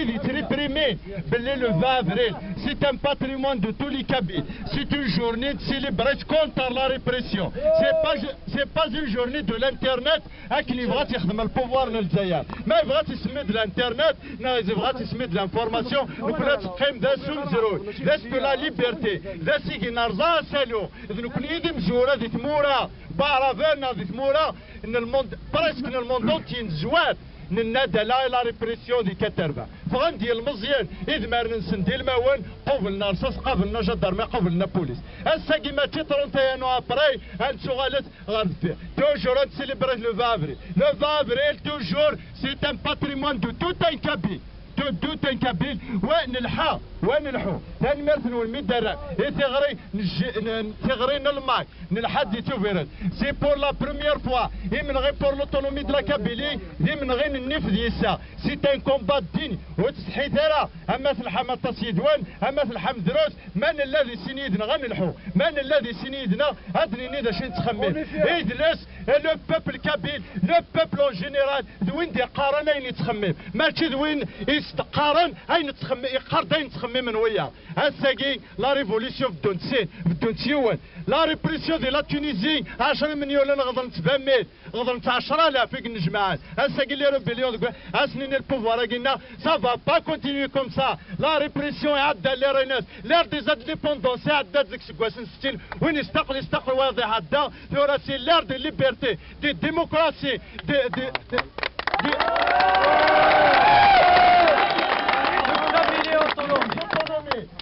ويدي تريبريمي باللي لو 20 افريل سي ان باتريمون دو تو لي كابيل سي اون جورني سيليبريت كونتر لا ريبريسيون سي با اون جورني دو الانترنت هاك اللي بغات يخدم البوفوار للجزائر ما بغات يسمي د الانترنت بغات يسمي د لانفورماسيون نكون تقيم ذا سومزرو ذا لا ليبرتي ذا سيكي نرزا سالو نكون يدي مزوره دي تمورا بارافينا دي تمورا ان الموند بريسك ان الموند اونتي نزوات ننادى لا ريبريسيون دي كتربه فغان ديال المزيان اذ ما ننسن ديال الموان قبلنا رصاص قبلنا جدرمي قبلنا بوليس هسا كيما تي 31 ابري هانتو غالت غنفي توجور تسيليبري لو 20 افريل لو 20 افريل توجور سي ان باتريمون دو توت ان كابيل دوت ان كابيل ونلحو نمرثن والمدرب تغرين الماك نلحد توفيرت سي بور لا بروميير فوا من غير بور لوتونومي دو لا كابيلي من غير النف ديسا سي ان كومبات ديني وتسحي ثرا اما في الحمى تصيدوان اما في الحمد دروس من الذي سنيدنا غنلحو من الذي سنيدنا ادني نيدا شي نتخمم يجلس لو بوبل كابيل لو بوبل اون جينيرال دوين دي قارنين يتخمم ماشي دوين يستقارن اين تخمم يقارن تخمم من وياه هساكي لا ريفوليسيون في الدونسيون لا ريبريسيون دي لا تونيزي 10 مليون غادي نتبامل غادي 10,000 فيك النجمعات هساكي لي روبيليون اسنين البوفوار قلنا سا فا با كونتينيو كوم سا لا ريبريسيون عدى لي ريناس لير دي زانديبوندونسي عدى ديك سكواسن 60 وين يستقل واضح عدى ثوراسي لير دي ليبرتي دي ديموكراسي دي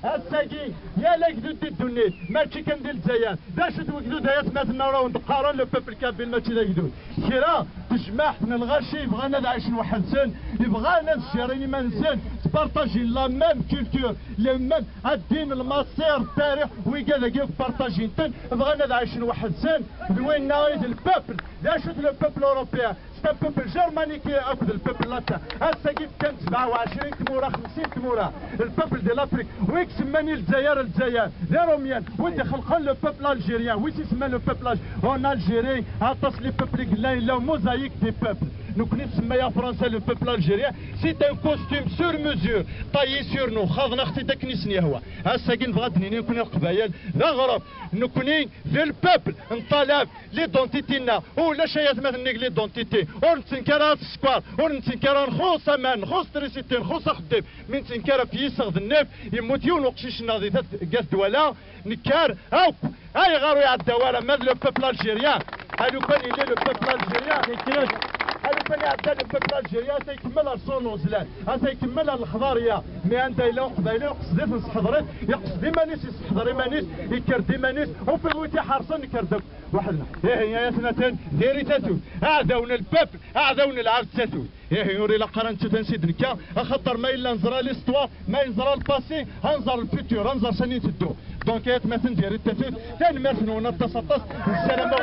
هساكي يا لك دو الدنيا ماشي كندير الجزائر باش توكدو دايات ماتنا راهو نقارن لو بوبل كابيل ماشي داكدو كيرا تجمع من الغاشي يبغانا نعيش واحد سن يبغانا الشيرين ما نسن تبارطاجي لا ميم كولتور لو ميم الدين المصير التاريخ ويقال كيف بارطاجي بغانا نعيش واحد سن وين نايد البوبل لا شوت لو بوبل اوروبيان سي ان بوبل جرمانيكي اخذ البوبل لاتا هسا كيف كان 27 تموره 50 تموره البوبل ديال لافريك ويك سماني الجزائر لي روميان وين خلقوا لو بوبل الجيريان وين يسمى لو بوبل اون الجيري عطاس لي بوبل قلنا لا موزايك دي بوبل نكون نسمى يا فرنسا لو بوبل الجيريان سي ان كوستيم سور ميزور طايي سور نو خاضنا اختي داك نسني هو هسا كي نبغى نكون القبايل لا غرب نكوني في البوبل نطالب لي دونتيتينا ولا شيات مثلا لي دونتيتي ونتنكر السكوار ونتنكر نخوص امان نخوص تريسيتي نخوص خدام من تنكر في يسغ النف يموت يون وقشيش ناضي قاس دولا نكار او هاي غارو يعدى ورا ماذا لو بوبل الجيريان هادو كان يلي لو بوبل الجيريان هادو كان يعدى لو بوبل الجيريان تيكمل الصون وزلان تيكمل الخضاريه مي انت الا قبايله يقصد نصحضرت يقصد مانيس يصحضر مانيس يكرد مانيس وفي الويتي حرصن يكردك واحد هي سنتين ديري تاتو اعداونا البوبل اعداونا العبد تاتو يوري لا قرنت تنسيد نكا خاطر ما الا نزرى ليستوار ما نزرى الباسي هنزر الفيتور هنزر سنين تدو دونك مثلا ديري التاتوت تنمرسن ونتصطس السلامه